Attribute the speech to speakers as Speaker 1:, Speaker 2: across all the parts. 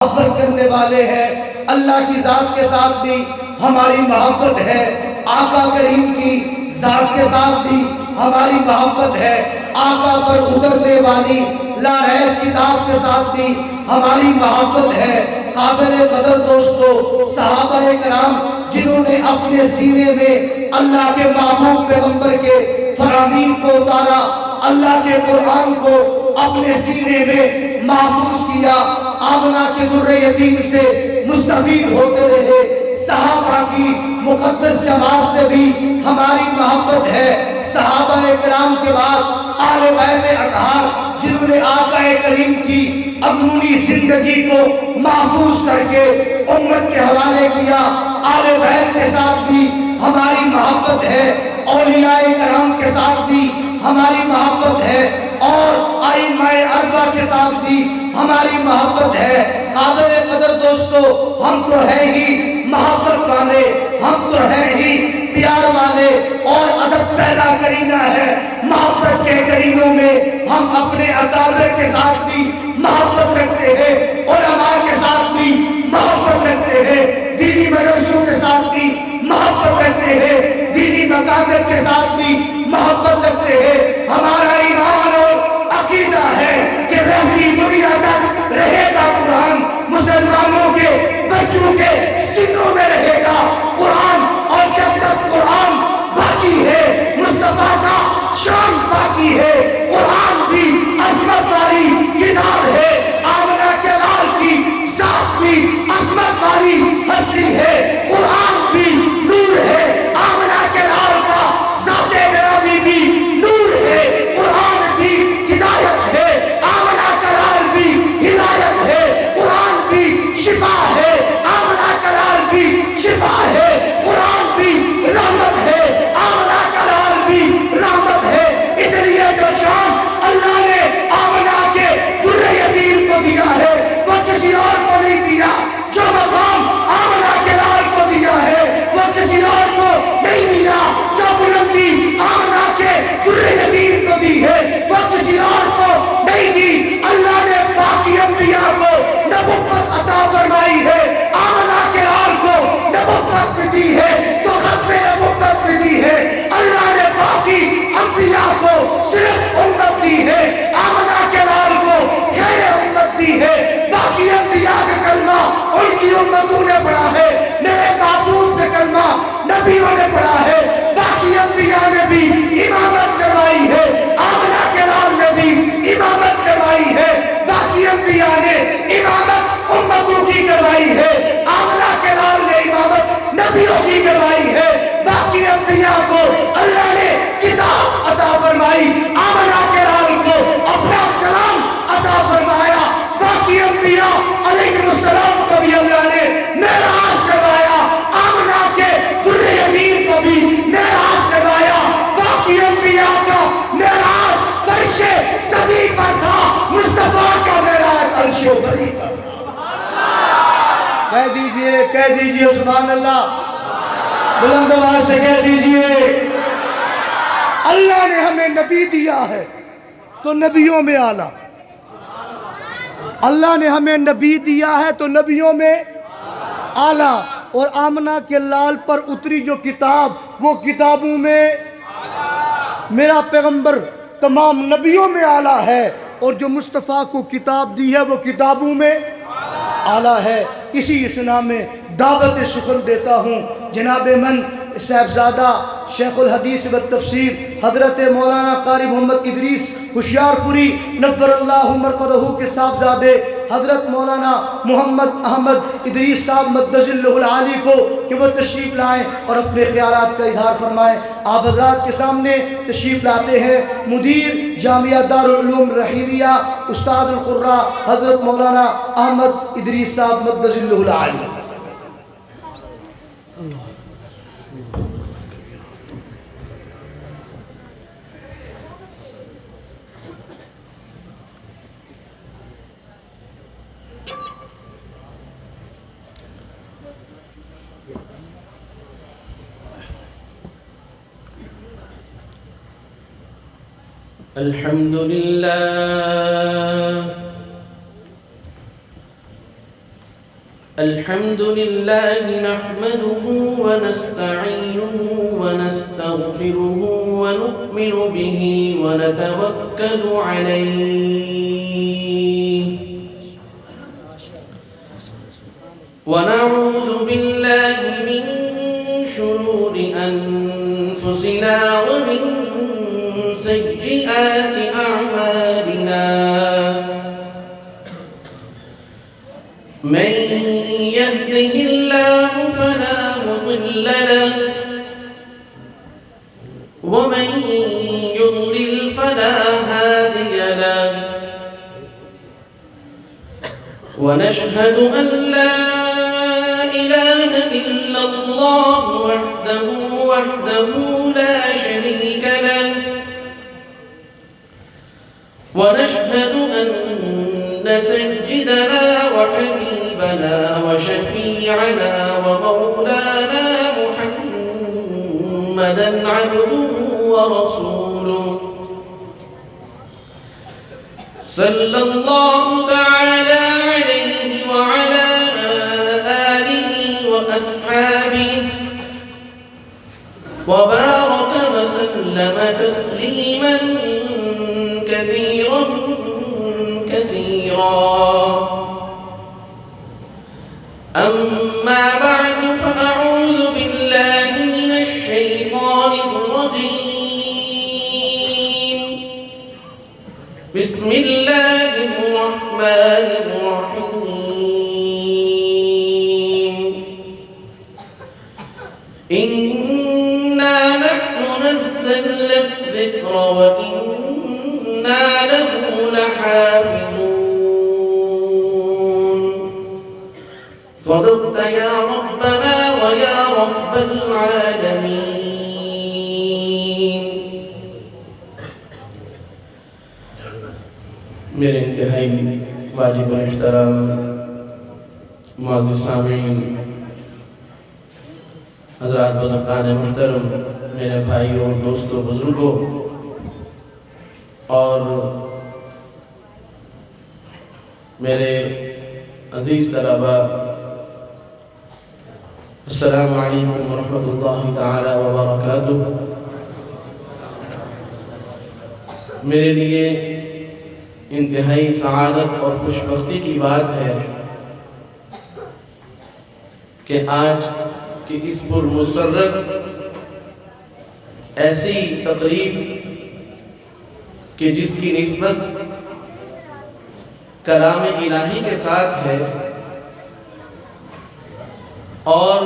Speaker 1: محبت کرنے والے ہیں۔ اللہ کی ذات کے ساتھ بھی ہماری محبت ہے، آقا کریم کی ذات کے ساتھ بھی ہماری محبت ہے، آقا پر اترنے والی لا ریب کتاب کے ساتھ بھی ہماری محبت ہے۔ قابل قدر دوستو، صحابہ کرام جنہوں نے اپنے سینے میں اللہ کے محبوب پیغمبر کے فرامین کو اتارا، اللہ کے قرآن کو اپنے سینے میں محفوظ کیا، آمنہ کے در یتیم سے مستفید ہوتے رہے۔ صحابہ کی مقدس جماعت سے بھی ہماری محبت ہے۔ صحابہ کرام کے بعد آل بیت اطہار جنہوں نے آقا کریم کی اندرونی زندگی کو محفوظ کر کے امت کے حوالے کیا، آل بیت کے ساتھ بھی ہماری محبت ہے، اولیاء کرام کے ساتھ بھی ہماری محبت ہے، اور ائمہ اربعہ کے ساتھ بھی ہماری محبت ہے۔ قابل قدر دوستو، ہم تو ہیں ہی محبت والے، ہم تو ہیں ہی پیار والے، اور ادب پہلا کرینہ ہے محبت کے کرینوں میں ہم اپنے اکابر کے ساتھ بھی محبت رکھتے ہیں، علماء کے ساتھ بھی محبت رکھتے ہیں، دینی مدرسوں کے ساتھ بھی محبت رکھتے ہیں، دینی مکاتب کے ساتھ بھی محبت رکھتے ہیں۔ ہمارا ایمان اور عقیدہ ہے کہ رہتی دنیا تک رہے گا قرآن، مسلمانوں کے بچوں کے سینوں میں رہے گا قرآن، اور جب تک قرآن باقی ہے، مصطفیٰ کا شان باقی ہے، قرآن بھی عظمت والی کتاب ہے، آمنہ کے لال کی ذات بھی عظمت والی ہستی ہے، قرآن بھی نور ہے، آمنہ کے لال کا ذات گرامی بھی نور ہے، قرآن بھی ہدایت ہے، آمنہ کا لال بھی ہدایت ہے، قرآن بھی شفا ہے، آمنہ کا لال بھی شفا ہے، قرآن بھی رحمت ہے، آمنہ کا لال بھی رحمت ہے۔ اس لیے جو شان اللہ نے آمنہ کے در یتیم کو دیا ہے وہ کسی اور کو نہیں دیا، جو مقام آمنہ کے لال کو دیا ہے وہ کسی اور کو نہیں دیا، جو بلندی آمنہ کے در یتیم کو دی ہے وہ کسی اور کو نہیں دی۔ اللہ نے باقی انبیاء کو نبوت عطا فرمائی ہے، آمنہ کے لال کو نبوت بھی دی ہے، تو ختم نبوت بھی دی ہے۔ اللہ نے باقی انبیاء کو صرف امت دی ہے، آمنہ کے لال کو خیر امت دی ہے۔ باقی انبیاء کا کلمہ ان کی امتوں نے پڑھا ہے، میرے معبود پہ کلمہ نبیوں نے پڑھا ہے، باقی انبیاء نے بھی امامت کروائی ہے، آمنہ کے لال نے بھی امامت کروائی ہے، باقی انبیاء نے امامت امتوں کی کروائی ہے، آمنہ کے لال نے امامت نبیوں کی کروائی ہے۔ باقی انبیاء کو اللہ نے کتاب عطا فرمائی، آمنہ کے لال کو اپنا کلام عطا فرمایا۔ باقی انبیاء علیہ السلام کو بھی اللہ نے معراج کروایا، آمنہ کے در یتیم کو بھی معراج کروایا۔ باقی انبیاء کا معراج فرش سبی پر تھا، مصطفیٰ کا معراج عرش و بری پر تھا۔ کہہ دیجئے سبحان اللہ، بلند آواز سے کہہ دیجئے۔ اللہ نے ہمیں نبی دیا ہے تو نبیوں میں اعلیٰ، اللہ نے ہمیں نبی دیا ہے تو نبیوں میں اعلیٰ، اور آمنہ کے لال پر اتری جو کتاب وہ کتابوں میں، میرا پیغمبر تمام نبیوں میں اعلیٰ ہے، اور جو مصطفیٰ کو کتاب دی ہے وہ کتابوں میں اعلیٰ ہے۔ اسی اسنا میں دعوت سخن دیتا ہوں جناب من صاحبزادہ شیخ الحدیث و تفسیر حضرت مولانا قاری محمد ادریس ہوشیار پوری نور اللہ مرقدہ کے صاحبزادے حضرت مولانا محمد احمد ادریس صاحب مدج اللہ العالی کو کہ وہ تشریف لائیں اور اپنے خیالات کا اظہار فرمائیں۔ آپ حضرات کے سامنے تشریف لاتے ہیں مدیر جامعہ دارالعلوم رحیمیہ استاد القراء حضرت مولانا احمد ادریس صاحب مدج اللہ العالی۔
Speaker 2: الحمد للہ الحمد لله نحمده ونستعينه ونستغفره ونؤمن به ونتوكل عليه ونعوذ بالله من شرور أنفسنا ومن سيئات أعمالنا من يهده الله فلا مضل له ومن يضلل فلا هادي له ونشهد أن لا إله إلا الله وحده لا شريك له ونشهد أن سيدنا وحبيبنا وشفيعنا ومولانا محمدا عبده ورسوله صلى الله تعالى عليه وعلى آله وأصحابه وبارك وسلم تسليما كثيرا أما بعد فأعوذ بالله من الشيطان الرجيم بسم الله الرحمن الرحيم إنا نحن نزلنا الذكر وإنا له لحافظون صدقت يا ربنا ويا رب العالمين. میرے انتہائی واجب الاحترام معزز سامعین، حضرات بزرگان محترم، میرے بھائیوں، دوستوں، بزرگوں اور میرے عزیز طلباء، السلام علیکم ورحمۃ اللہ تعالی وبرکاتہ۔ میرے لیے انتہائی سعادت اور خوشبختی کی بات ہے کہ آج کی اس پرمسرت ایسی تقریب کہ جس کی نسبت کلام الہی کے ساتھ ہے اور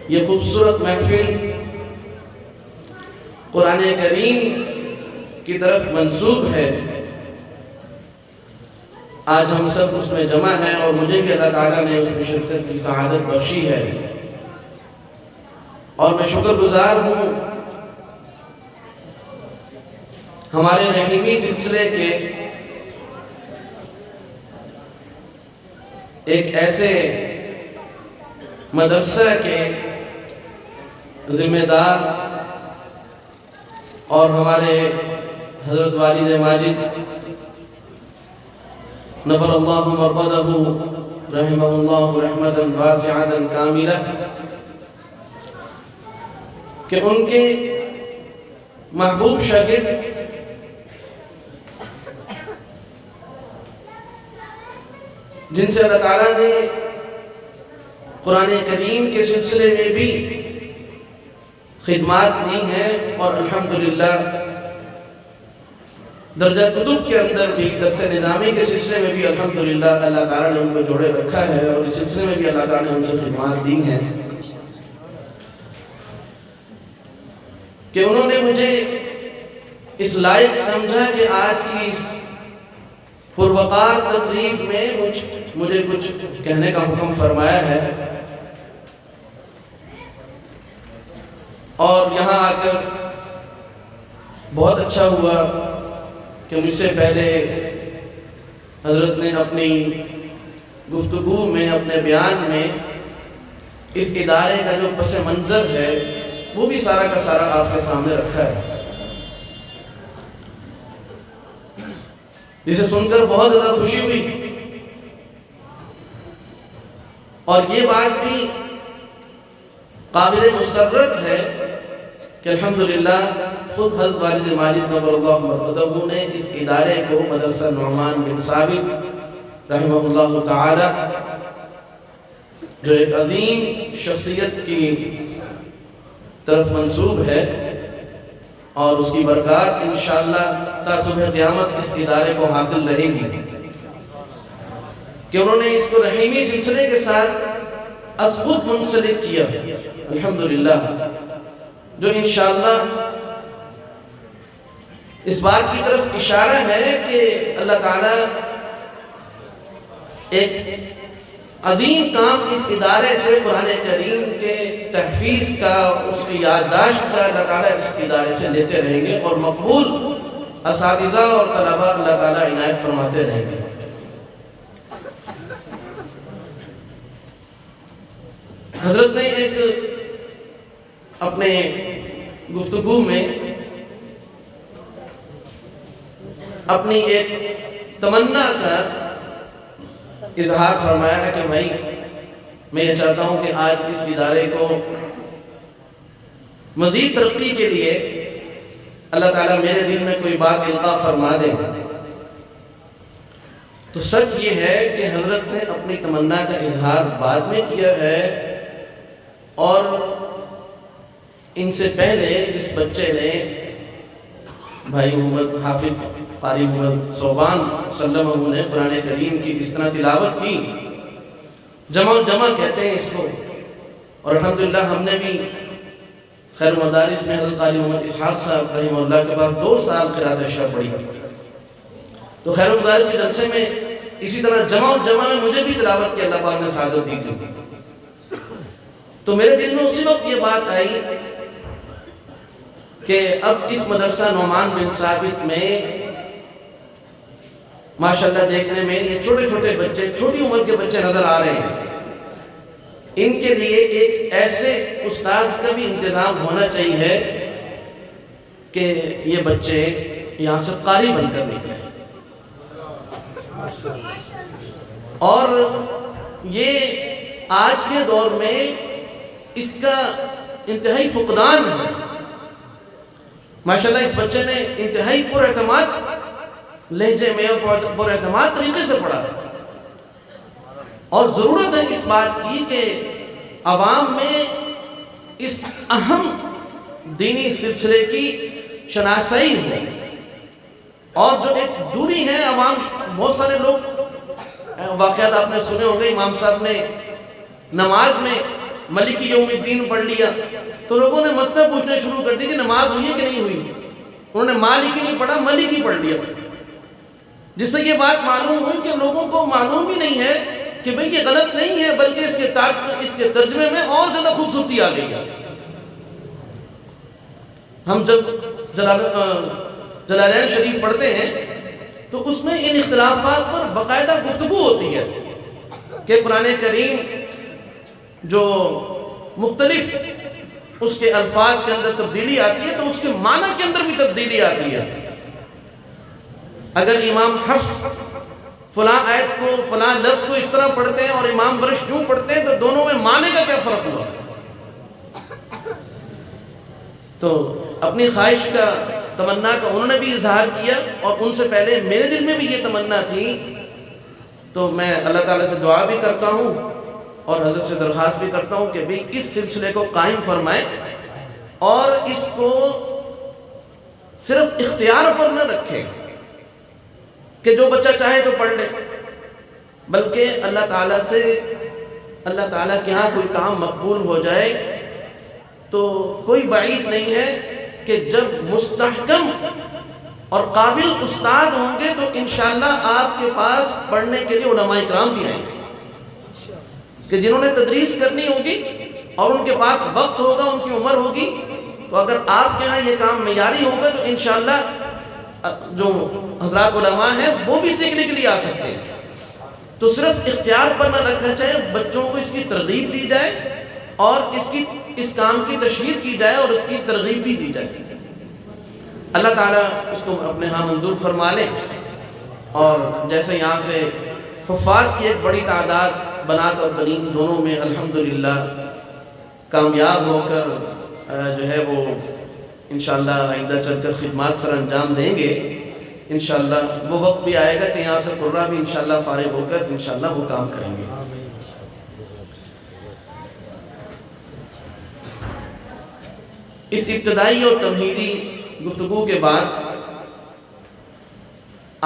Speaker 2: یہ خوبصورت محفل قرآن کریم کی طرف منسوب ہے، آج ہم سب اس میں جمع ہیں اور مجھے بھی اللہ تعالیٰ نے اس میں شرکت کی سعادت بخشی ہے اور میں شکر گزار ہوں ہمارے رحیمی سلسلے کے ایک ایسے مدرسہ کے ذمہ دار اور ہمارے حضرت والد ماجد نبر اللہ مربدہ رحمہ اللہ رحمتا واسعتا کاملہ کہ ان کے محبوب شاگرد جن سے اللہ تعالیٰ نے قرآن کریم کے سلسلے میں بھی خدمات دی ہیں اور الحمدللہ درجہ کتب کے اندر بھی درس نظامی کے سلسلے میں بھی الحمدللہ اللہ تعالیٰ نے ان کو جوڑے رکھا ہے اور اس سلسلے میں بھی اللہ تعالیٰ نے ان سے خدمات دی ہیں کہ انہوں نے مجھے اس لائق سمجھا کہ آج کی اس پروقار تقریب میں مجھے کچھ کہنے کا حکم فرمایا ہے اور یہاں آ کر بہت اچھا ہوا کہ مجھ سے پہلے حضرت نے اپنی گفتگو میں اپنے بیان میں اس ادارے کا جو پس منظر ہے وہ بھی سارا کا سارا آپ کے سامنے رکھا ہے، جسے سن کر بہت زیادہ خوشی ہوئی اور یہ بات بھی قابل مسرت ہے کہ الحمدللہ خود حضرت والد ماجد نور اللہ مرقدہ نے اس ادارے کو مدرسہ نعمان بن ثابت رحمہ اللہ تعالی، جو ایک عظیم شخصیت کی طرف منسوب ہے، اور اس کی برکات انشاءاللہ تا صبح قیامت اس ادارے کو حاصل رہے گی، کہ انہوں نے اس کو رحیمی سلسلے کے ساتھ از خود منسلک کیا الحمدللہ، جو انشاءاللہ اس بات کی طرف اشارہ ہے کہ اللہ تعالیٰ ایک عظیم کام اس ادارے سے قرآن کریم کے تحفیظ کا، اس کی یادداشت کا اللہ تعالیٰ اس ادارے سے لیتے رہیں گے، اور مقبول اساتذہ اور طلباء اللہ تعالیٰ عنایت فرماتے رہیں گے۔ حضرت نے ایک اپنے گفتگو میں اپنی ایک تمنا کا اظہار فرمایا ہے کہ بھائی میں یہ چاہتا ہوں کہ آج اس ادارے کو مزید ترقی کے لیے اللہ تعالیٰ میرے دل میں کوئی بات القاء فرما دے۔ تو سچ یہ ہے کہ حضرت نے اپنی تمنا کا اظہار بعد میں کیا ہے، اور ان سے پہلے اس بچے نے بھائی محمد حافظ قاری محمد صوبان سلمہ نے قرآن کریم کی اس طرح تلاوت کی، جمع کہتے ہیں اس کو، اور الحمدللہ ہم نے بھی خیر مدارس میں حضرت قاری محمد اسحاق صاحب رحمہ اللہ کے پاس 2 سال قرأت اشرف پڑھی، تو خیر مدارس کے جلسے میں اسی طرح جمع میں مجھے بھی تلاوت کی اللہ پاک نے سعادت دی تھی۔ تو میرے دل میں اسی وقت یہ بات آئی کہ اب اس مدرسہ نعمان بن ثابت میں ماشاءاللہ دیکھنے میں یہ چھوٹے چھوٹے بچے، چھوٹی عمر کے بچے نظر آ رہے ہیں، ان کے لیے ایک ایسے استاذ کا بھی انتظام ہونا چاہیے کہ یہ بچے یہاں سے قاری بن کر نکلیں، اور یہ آج کے دور میں اس کا انتہائی فقدان ہے۔ ماشاءاللہ اس بچے نے انتہائی پر اعتماد لہجے میں اور پر اعتماد طریقے سے پڑھا، اور ضرورت ہے اس بات کی کہ عوام میں اس اہم دینی سلسلے کی شناسائی ہو، اور جو ایک دوری ہے عوام، بہت سارے لوگ واقعات آپ نے سنے ہوں گے، امام صاحب نے نماز میں ملک یوم الدین پڑھ لیا تو لوگوں نے مسئلہ پوچھنے شروع کر دی کہ نماز ہوئی ہے کہ نہیں ہوئی، انہوں نے مالک ہی نہیں پڑھا، ملک ہی پڑھ لیا، جس سے یہ بات معلوم ہوئی کہ لوگوں کو معلوم ہی نہیں ہے کہ بھئی یہ غلط نہیں ہے، بلکہ اس کے ترجمے میں اور زیادہ خوبصورتی آ گئی ہے۔ ہم جب جلالین شریف پڑھتے ہیں تو اس میں ان اختلافات پر باقاعدہ گفتگو ہوتی ہے کہ قرآن کریم جو مختلف اس کے الفاظ کے اندر تبدیلی آتی ہے تو اس کے معنی کے اندر بھی تبدیلی آتی ہے۔ اگر امام حفص فلاں آیت کو، فلاں لفظ کو اس طرح پڑھتے ہیں اور امام ورش یوں پڑھتے ہیں تو دونوں میں معنی کا کیا فرق ہوا؟ تو اپنی خواہش کا، تمنا کا انہوں نے بھی اظہار کیا، اور ان سے پہلے میرے دل میں بھی یہ تمنا تھی، تو میں اللہ تعالیٰ سے دعا بھی کرتا ہوں اور حضرت سے درخواست بھی کرتا ہوں کہ بھی اس سلسلے کو قائم فرمائیں، اور اس کو صرف اختیار پر نہ رکھیں کہ جو بچہ چاہے تو پڑھ لے، بلکہ اللہ تعالیٰ سے، اللہ تعالیٰ کے ہاں کوئی کام مقبول ہو جائے تو کوئی بعید نہیں ہے کہ جب مستحکم اور قابل استاد ہوں گے تو انشاءاللہ آپ کے پاس پڑھنے کے لیے علماء اکرام بھی آئیں گے، کہ جنہوں نے تدریس کرنی ہوگی اور ان کے پاس وقت ہوگا، ان کی عمر ہوگی، تو اگر آپ کے ہاں یہ کام معیاری ہوگا تو انشاءاللہ جو حضرات علماء ہیں وہ بھی سیکھنے کے لیے آ سکتے ہیں۔ تو صرف اختیار پر نہ رکھا جائے، بچوں کو اس کی ترغیب دی جائے اور اس کام کی تشہیر کی جائے اور اس کی ترغیب بھی دی جائے۔ اللہ تعالیٰ اس کو اپنے ہاں منظور فرما لے، اور جیسے یہاں سے حفاظ کی ایک بڑی تعداد بنات اور بنین دونوں میں الحمدللہ کامیاب ہو کر جو ہے وہ انشاءاللہ آئندہ چل کر خدمات سر انجام دیں گے. انشاءاللہ وہ وقت بھی آئے گا کہ یہاں سے قرہ بھی انشاءاللہ فارغ ہو کر انشاءاللہ وہ کام کریں گے. اس ابتدائی اور تمہیدی گفتگو کے بعد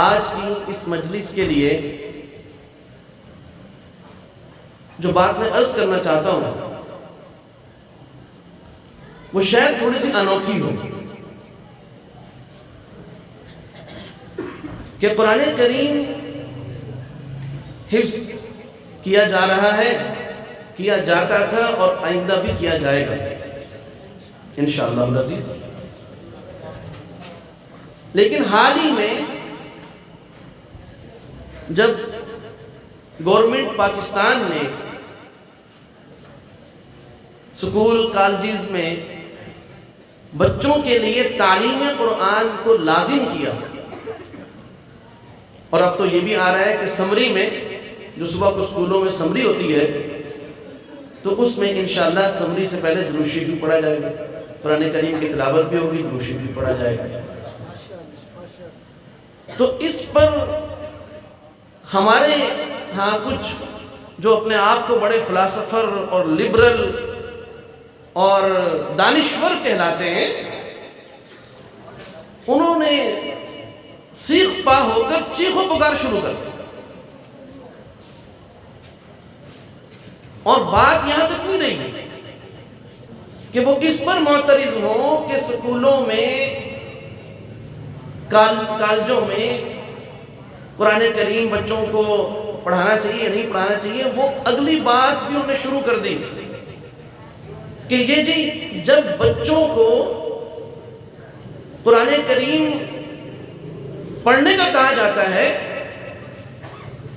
Speaker 2: آج کی اس مجلس کے لیے جو بات میں عرض کرنا چاہتا ہوں وہ شاید تھوڑی سی انوکھی ہو کہ قرآن کریم حفظ کیا جا رہا ہے، کیا جاتا تھا اور آئندہ بھی کیا جائے گا انشاءاللہ العزیز. لیکن حال ہی میں جب گورنمنٹ پاکستان نے سکول کالجز میں بچوں کے لیے تعلیم قرآن کو لازم کیا، اور اب تو یہ بھی آ رہا ہے کہ سمری میں جو صبح کو سکولوں میں سمری ہوتی ہے تو اس میں انشاءاللہ سمری سے پہلے درود شریف بھی پڑھا جائے گا، قرآن کریم کی تلاوت بھی ہوگی، درود شریف بھی پڑھا جائے گا. تو اس پر ہمارے ہاں کچھ جو اپنے آپ کو بڑے فلاسفر اور لبرل اور دانشور کہلاتے ہیں، انہوں نے سیخ پا ہو کر چیخ و پکار شروع کر دی. اور بات یہاں تک بھی نہیں کہ وہ اس پر معترض ہوں کہ سکولوں میں کالجوں میں قرآن کریم بچوں کو پڑھانا چاہیے یا نہیں پڑھانا چاہیے. وہ اگلی بات بھی انہوں نے شروع کر دی کہ یہ جی جب بچوں کو قرآن کریم پڑھنے کا کہا جاتا ہے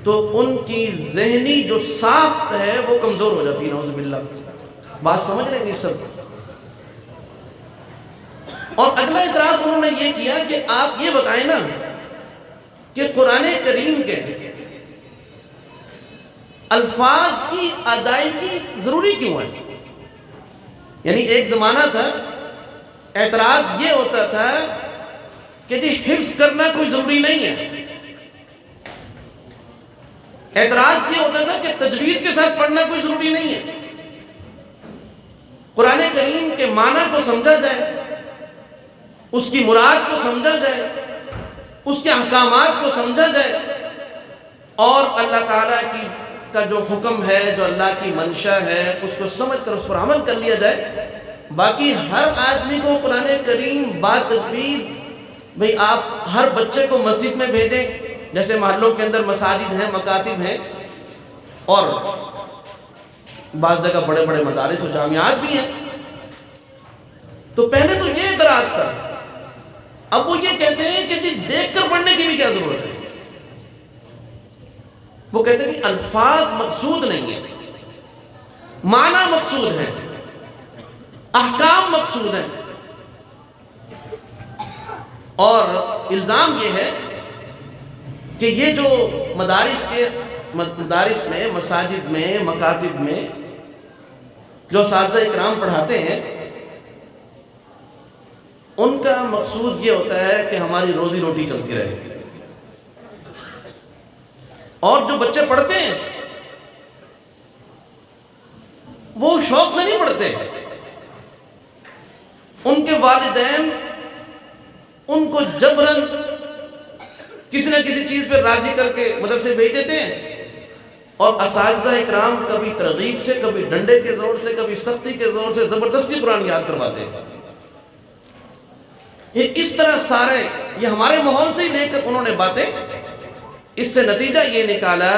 Speaker 2: تو ان کی ذہنی جو ساخت ہے وہ کمزور ہو جاتی ہے. نعوذ باللہ. بات سمجھ رہے ہیں سب. اور اگلا اعتراض انہوں نے یہ کیا کہ آپ یہ بتائیں نا کہ قرآن کریم کے الفاظ کی ادائیگی ضروری کیوں ہے. یعنی ایک زمانہ تھا اعتراض یہ ہوتا تھا کہ جی حفظ کرنا کوئی ضروری نہیں ہے. اعتراض یہ ہوتا تھا کہ تجوید کے ساتھ پڑھنا کوئی ضروری نہیں ہے. قرآن کریم کے معنی کو سمجھا جائے، اس کی مراد کو سمجھا جائے، اس کے احکامات کو سمجھا جائے، اور اللہ تعالیٰ کا جو حکم ہے، جو اللہ کی منشا ہے، اس کو سمجھ کر اس پر عمل کر لیا جائے. باقی ہر آدمی کو قرآن کریم باتجوید بھئی آپ ہر بچے کو مسجد میں بھیجیں، جیسے محلوں کے اندر مساجد ہیں، مکاتب ہیں، اور بعض جگہ بڑے بڑے مدارس و جامعات بھی ہیں. تو پہلے تو یہ اعتراض تھا. اب وہ یہ کہتے ہیں کہ جی دیکھ کر پڑھنے کی بھی کیا ضرورت ہے. وہ کہتے ہیں کہ الفاظ مقصود نہیں ہے، معنی مقصود ہے، احکام مقصود ہیں. اور الزام یہ ہے کہ یہ جو مدارس میں، مساجد میں، مکاتب میں جو اساتذہ اکرام پڑھاتے ہیں، ان کا مقصود یہ ہوتا ہے کہ ہماری روزی روٹی چلتی رہے. اور جو بچے پڑھتے ہیں وہ شوق سے نہیں پڑھتے. ان کے والدین ان کو جبراً کسی نہ کسی چیز پہ راضی کر کے مدرسے بھیج دیتے ہیں، اور اساتذہ اکرام کبھی ترغیب سے، کبھی ڈنڈے کے زور سے، کبھی سختی کے زور سے زبردستی قرآن یاد کرواتے ہیں. یہ اس طرح سارے یہ ہمارے ماحول سے ہی لے کر انہوں نے باتیں. اس سے نتیجہ یہ نکالا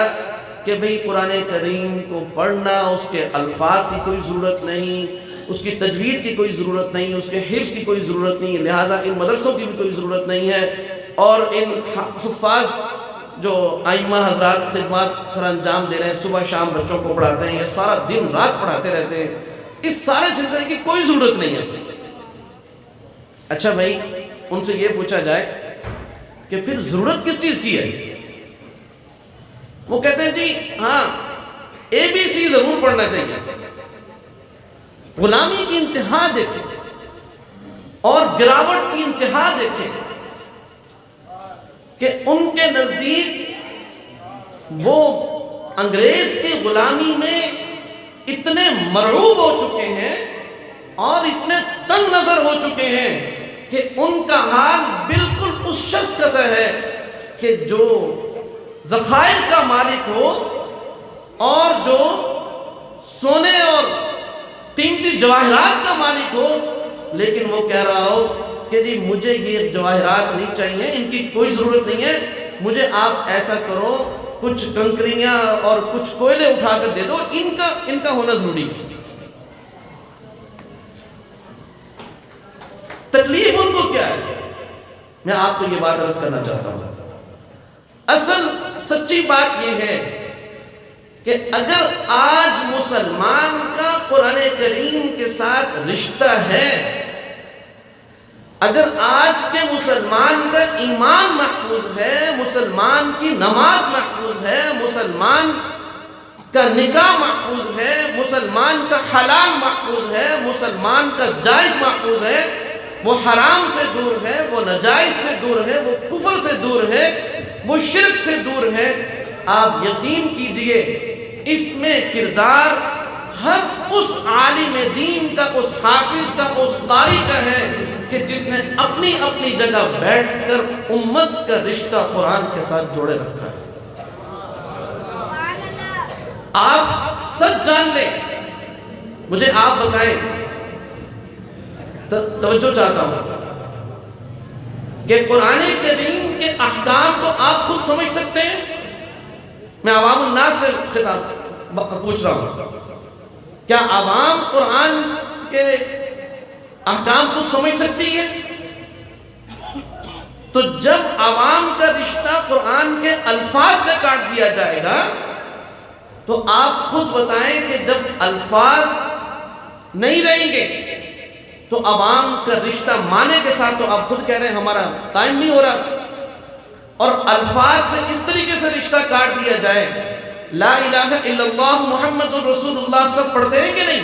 Speaker 2: کہ بھئی قرآن کریم کو پڑھنا، اس کے الفاظ کی کوئی ضرورت نہیں، اس کی تجوید کی کوئی ضرورت نہیں، اس کے حفظ کی کوئی ضرورت نہیں، لہٰذا ان مدرسوں کی بھی کوئی ضرورت نہیں ہے. اور ان حفاظ جو ائمہ حضرات خدمات سر انجام دے رہے ہیں، صبح شام بچوں کو پڑھاتے ہیں، یہ سارا دن رات پڑھاتے رہتے ہیں، اس سارے سلسلے کی کوئی ضرورت نہیں ہے. اچھا بھائی، ان سے یہ پوچھا جائے کہ پھر ضرورت کس چیز کی ہے؟ وہ کہتے ہیں جی ہاں ABC ضرور پڑھنا چاہیے. غلامی کی انتہا دیکھیں اور گراوٹ کی انتہا دیکھیں کہ ان کے نزدیک وہ انگریز کی غلامی میں اتنے مرعوب ہو چکے ہیں اور اتنے تنگ نظر ہو چکے ہیں کہ ان کا حال بالکل اس شخص کا سا ہے کہ جو ذخائر کا مالک ہو اور جو سونے اور قیمتی جواہرات کا مالک ہو، لیکن وہ کہہ رہا ہو کہ جی مجھے یہ جواہرات نہیں چاہیے، ان کی کوئی ضرورت نہیں ہے، مجھے آپ ایسا کرو کچھ کنکریاں اور کچھ کوئلے اٹھا کر دے دو، ان کا ہونا ضروری ہے. تکلیف ان کو کیا ہے؟ میں آپ کو یہ بات عرض کرنا چاہتا ہوں. اصل سچی بات یہ ہے کہ اگر آج مسلمان کا قرآن کریم کے ساتھ رشتہ ہے، اگر آج کے مسلمان کا ایمان محفوظ ہے، مسلمان کی نماز محفوظ ہے، مسلمان کا نکاح محفوظ ہے، مسلمان کا حلال محفوظ ہے، مسلمان کا جائز محفوظ ہے، وہ حرام سے دور ہے، وہ ناجائز سے دور ہے، وہ کفر سے دور ہے، وہ شرک سے دور ہے، آپ یقین کیجئے اس میں کردار ہر اس عالم دین کا، اس حافظ کا، اس قاری کا ہے کہ جس نے اپنی اپنی جگہ بیٹھ کر امت کا رشتہ قرآن کے ساتھ جوڑے رکھا ہے. آپ سچ جان لیں، مجھے آپ بتائیں، توجہ چاہتا ہوں کہ قرآن کریم کے احکام کو آپ خود سمجھ سکتے ہیں؟ میں عوام الناس سے خطاب پوچھ رہا ہوں، کیا عوام قرآن کے احکام خود سمجھ سکتی ہے؟ تو جب عوام کا رشتہ قرآن کے الفاظ سے کاٹ دیا جائے گا تو آپ خود بتائیں کہ جب الفاظ نہیں رہیں گے تو عوام کا رشتہ معنی کے ساتھ، تو آپ خود کہہ رہے ہیں ہمارا ٹائم نہیں ہو رہا، اور الفاظ سے اس طریقے سے رشتہ کاٹ دیا جائے. لا الہ الا اللہ محمد رسول اللہ سب پڑھتے ہیں کہ نہیں؟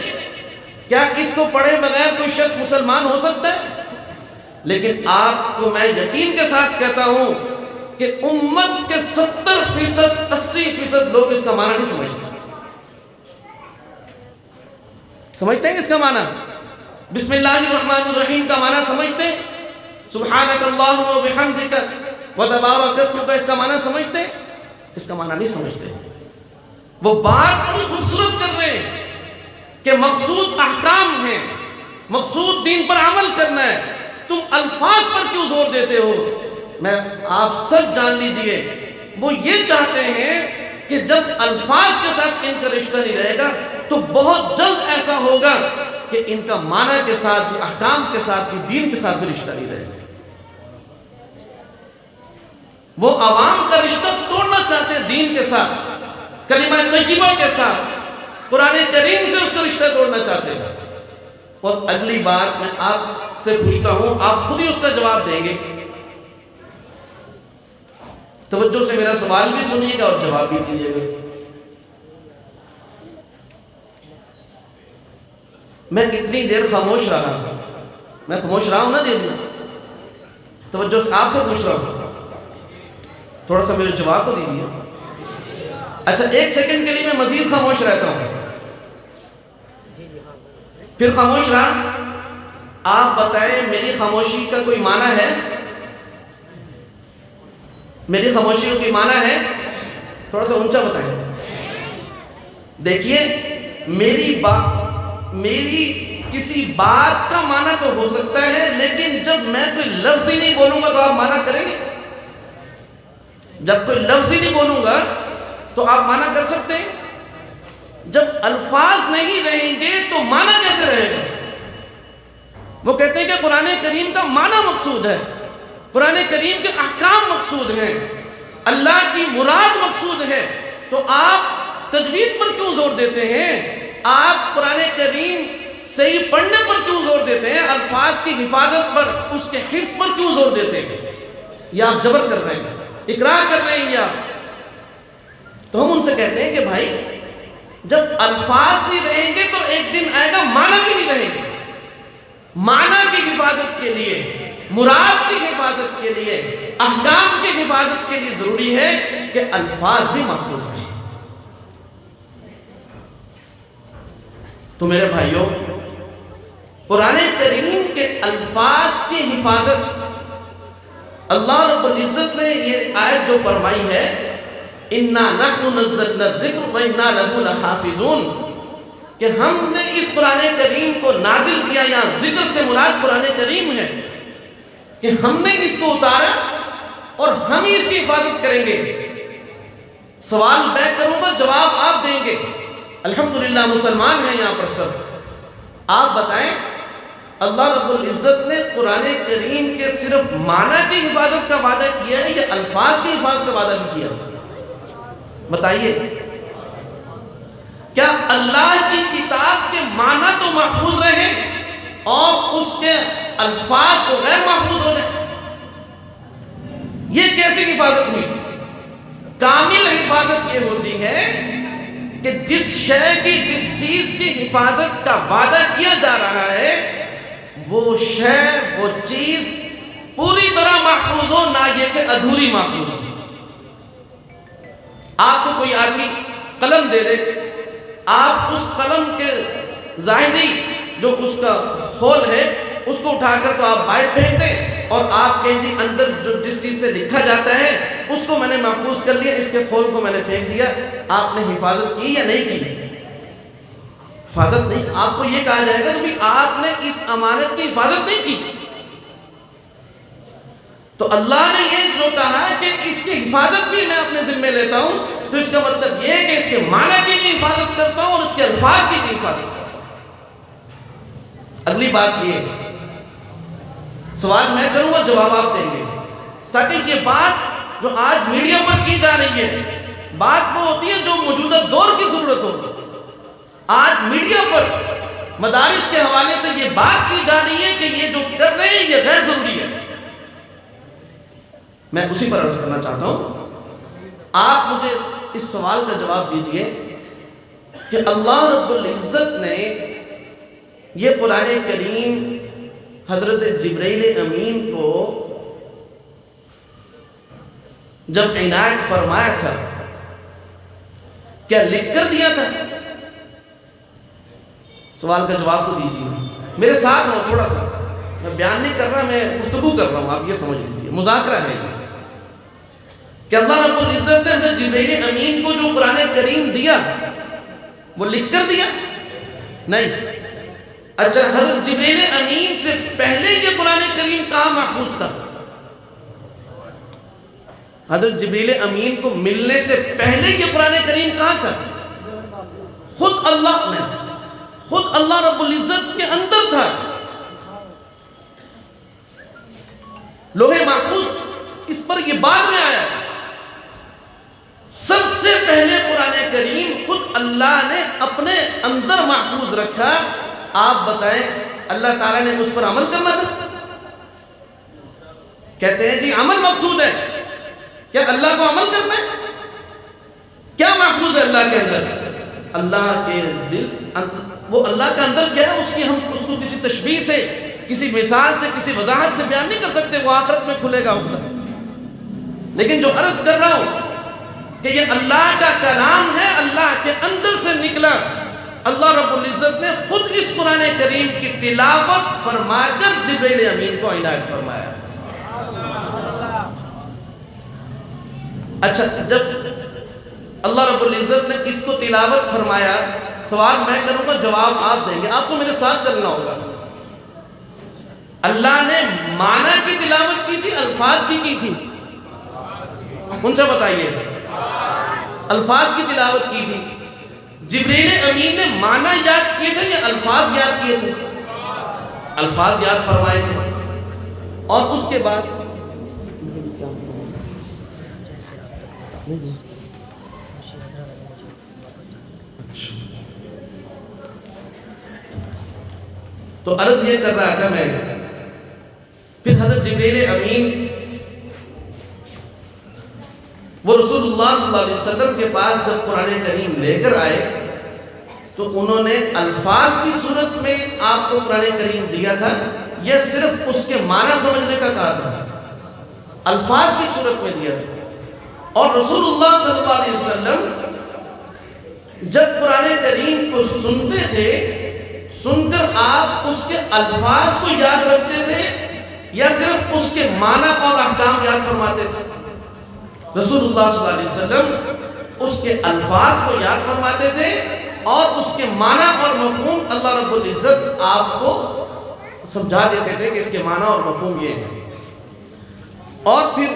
Speaker 2: کیا اس کو پڑھے بغیر کوئی شخص مسلمان ہو سکتا ہے؟ لیکن آپ کو میں یقین کے ساتھ کہتا ہوں کہ امت کے 70% 80% لوگ اس کا معنی نہیں سمجھتے. سمجھتے ہیں اس کا معنی؟ بسم اللہ الرحمن الرحیم کا معنی سمجھتے ہیں؟ سبحانک اللہم و بحمدک و تبارک اسمک، اس کا معنی سمجھتے ہیں؟ اس کا معنی نہیں سمجھتے. وہ بات بڑی خوبصورت کر رہے ہیں کہ مقصود احکام ہیں، مقصود دین پر عمل کرنا ہے، تم الفاظ پر کیوں زور دیتے ہو؟ میں آپ سچ جان لیجئے، وہ یہ چاہتے ہیں کہ جب الفاظ کے ساتھ ان کا رشتہ نہیں رہے گا تو بہت جلد ایسا ہوگا کہ ان کا معنی کے ساتھ بھی، احکام کے ساتھ بھی، دین کے ساتھ بھی رشتہ نہیں رہے گا. وہ عوام کا رشتہ توڑنا چاہتے ہیں دین کے ساتھ، کلمہ طیبہ کے ساتھ، قرآن کریم سے اس کا رشتہ توڑنا چاہتے ہیں. اور اگلی بات میں آپ سے پوچھتا ہوں، آپ خود ہی اس کا جواب دیں گے. توجہ سے میرا سوال بھی سنیے گا اور جواب بھی دیجیے گا. میں کتنی دیر خاموش رہا؟ میں خاموش رہا ہوں نا دیر میں؟ توجہ سے آپ سے پوچھ رہا ہوں، تھوڑا سا میرے جواب تو دیجیے. اچھا، 1 سیکنڈ کے لیے میں مزید خاموش رہتا ہوں، پھر خاموش رہا. آپ بتائیں میری خاموشی کا کوئی معنی ہے؟ میری خاموشی کا کوئی معنی ہے؟ تھوڑا سا اونچا بتائیں. دیکھیے، میری کسی بات کا معنی تو ہو سکتا ہے، لیکن جب میں کوئی لفظ ہی نہیں بولوں گا تو آپ معنی کریں گے؟ جب کوئی لفظ ہی نہیں بولوں گا تو آپ معنی کر سکتے ہیں؟ جب الفاظ نہیں رہیں گے تو معنی کیسے رہے گا؟ وہ کہتے ہیں کہ قرآن کریم کا معنی مقصود ہے، قرآن کریم کے احکام مقصود ہیں، اللہ کی مراد مقصود ہے. تو آپ تجوید پر کیوں زور دیتے ہیں؟ آپ قرآن کریم صحیح پڑھنے پر کیوں زور دیتے ہیں؟ الفاظ کی حفاظت پر، اس کے حفظ پر کیوں زور دیتے ہیں؟ یا آپ جبر کر رہے ہیں، اقرار کر رہے ہیں یا؟ تو ہم ان سے کہتے ہیں کہ بھائی جب الفاظ نہیں رہیں گے تو ایک دن آئے گا معنی بھی نہیں رہیں گے. معنی کی حفاظت کے لیے، مراد کی حفاظت کے لیے، احکام کی حفاظت کے لیے ضروری ہے کہ الفاظ بھی محفوظ رہیں. تو میرے بھائیوں، قرآن کریم کے الفاظ کی حفاظت اللہ رب العزت نے یہ آیت جو فرمائی ہے اِنَّا نَحْنُ نَزَّلْنَا الذِّكْرَ وَإِنَّا لَهُ لَحَافِظُونَ، کہ ہم نے اس قرآن کریم کو نازل کیا. یہاں ذکر سے مراد قرآن کریم ہے کہ ہم نے اس کو اتارا اور ہم ہی اس کی حفاظت کریں گے. سوال میں کروں گا، جواب آپ دیں گے. الحمدللہ مسلمان ہیں یہاں پر سب. آپ بتائیں، اللہ رب العزت نے قرآن کریم کے صرف معنی کی حفاظت کا وعدہ کیا ہے یا الفاظ کی حفاظت کا وعدہ بھی کیا؟ بتائیے. کیا اللہ کی کتاب کے معنی تو محفوظ رہے اور اس کے الفاظ کو غیر محفوظ ہو جائے؟ یہ کیسی حفاظت ہوئی؟ کامل حفاظت یہ ہوتی ہے کہ جس شے کی، جس چیز کی حفاظت کا وعدہ کیا جا رہا ہے وہ شے، وہ چیز پوری طرح محفوظ ہو، نہ یہ کہ ادھوری محفوظ ہو. آپ کو کوئی آدمی قلم دے دے، آپ اس قلم کے ظاہری جو اس کا خول ہے اس کو اٹھا کر تو آپ باہر پھینک دیں اور آپ کہیں جی اندر جو جس چیز سے لکھا جاتا ہے اس کو میں نے محفوظ کر لیا، اس کے خول کو میں نے پھینک دیا. آپ نے حفاظت کی یا نہیں کی؟ حفاظت نہیں. آپ کو یہ کہا جائے گا کہ آپ نے اس امانت کی حفاظت نہیں کی. تو اللہ نے یہ جو کہا کہ اس کی حفاظت بھی میں اپنے ذمہ لیتا ہوں، تو اس کا مطلب یہ ہے کہ اس کے معنی کی بھی حفاظت کرتا ہوں اور اس کے الفاظ کی بھی حفاظت کرتا ہوں. اگلی بات یہ، سوال میں کروں گا، جواب آپ دیں گے، تاکہ یہ بات جو آج میڈیا پر کی جا رہی ہے بات وہ ہوتی ہے جو موجودہ دور کی ضرورت ہوتی. آج میڈیا پر مدارس کے حوالے سے یہ بات کی جا رہی ہے کہ یہ جو کر رہے ہیں یہ غیر ضروری ہے. میں اسی پر عرض کرنا چاہتا ہوں. آپ مجھے اس سوال کا جواب دیجئے کہ اللہ رب العزت نے یہ قرآن کریم حضرت جبرائیل امین کو جب عنایت فرمایا تھا کیا لکھ کر دیا تھا؟ سوال کا جواب تو دیجیے. میرے ساتھ ہو تھوڑا سا، میں بیان نہیں کر رہا، میں گفتگو کر رہا ہوں، آپ یہ سمجھ لیجیے، مذاکرہ ہے. کہ اللہ رب العزت نے حضرت جبرائیل امین کو جو قرآن کریم دیا وہ لکھ کر دیا؟ نہیں. اچھا، حضرت جبرائیل امین سے پہلے یہ قرآن کریم کہاں محفوظ تھا؟ حضرت جبرائیل امین کو ملنے سے پہلے یہ قرآن کریم کہاں تھا؟ خود اللہ نے، خود اللہ رب العزت کے اندر تھا. لوح محفوظ اس پر یہ بعد میں آیا. سب سے پہلے قرآن کریم خود اللہ نے اپنے اندر محفوظ رکھا. آپ بتائیں اللہ تعالیٰ نے اس پر عمل کرنا تھا؟ کہتے ہیں جی عمل مقصود ہے. کیا اللہ کو عمل کرنا ہے؟ کیا محفوظ ہے اللہ کے اندر؟ اللہ کے دل، وہ اللہ کا اندر کیا ہے ہم اس کو کسی تشبیہ سے، کسی مثال سے، کسی وضاحت سے بیان نہیں کر سکتے. وہ آخرت میں کھلے گا وقت. لیکن جو عرض کر رہا ہوں کہ یہ اللہ کا کلام ہے، اللہ کے اندر سے نکلا. اللہ رب العزت نے خود اس قرآن کریم کی تلاوت فرما کر جبرائیل امین کو عنایت فرمایا. اچھا، جب اللہ رب العزت نے اس کو تلاوت فرمایا، سوال میں کروں گا، جواب آپ دیں گے. آپ کو میرے ساتھ چلنا ہوگا. اللہ نے معنی کی تلاوت کی تھی، الفاظ کی تھی؟ ان سے بتائیے. الفاظ کی تلاوت کی تھی. جبرائیل امین نے معنی یاد کیے تھے یا الفاظ یاد کیے تھے؟ الفاظ یاد فرمائے تھے. اور اس کے بعد تو عرض یہ کر رہا تھا میں، پھر حضرت جبرائیل امین وہ رسول اللہ صلی اللہ علیہ وسلم کے پاس جب قرآن کریم لے کر آئے تو انہوں نے الفاظ کی صورت میں آپ کو قرآن کریم دیا تھا یا صرف اس کے معنی سمجھنے کا کہا تھا؟ الفاظ کی صورت میں دیا تھا. اور رسول اللہ صلی اللہ علیہ وسلم جب قرآن کریم کو سنتے تھے، سن کر آپ اس کے الفاظ کو یاد رکھتے تھے یا صرف اس کے معنی اور احکام یاد فرماتے تھے؟ رسول اللہ صلی اللہ علیہ وسلم اس کے الفاظ کو یاد فرماتے تھے اور اس کے معنی اور مفہوم اللہ رب العزت آپ کو سمجھا دیتے تھے کہ اس کے معنی اور مفہوم یہ ہے. اور پھر